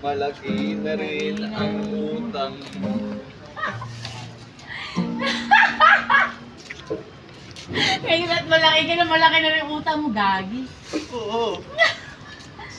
Malaki na rin ang utang. Ngayon at malaki ka na rin utang mo, gagi. Oo.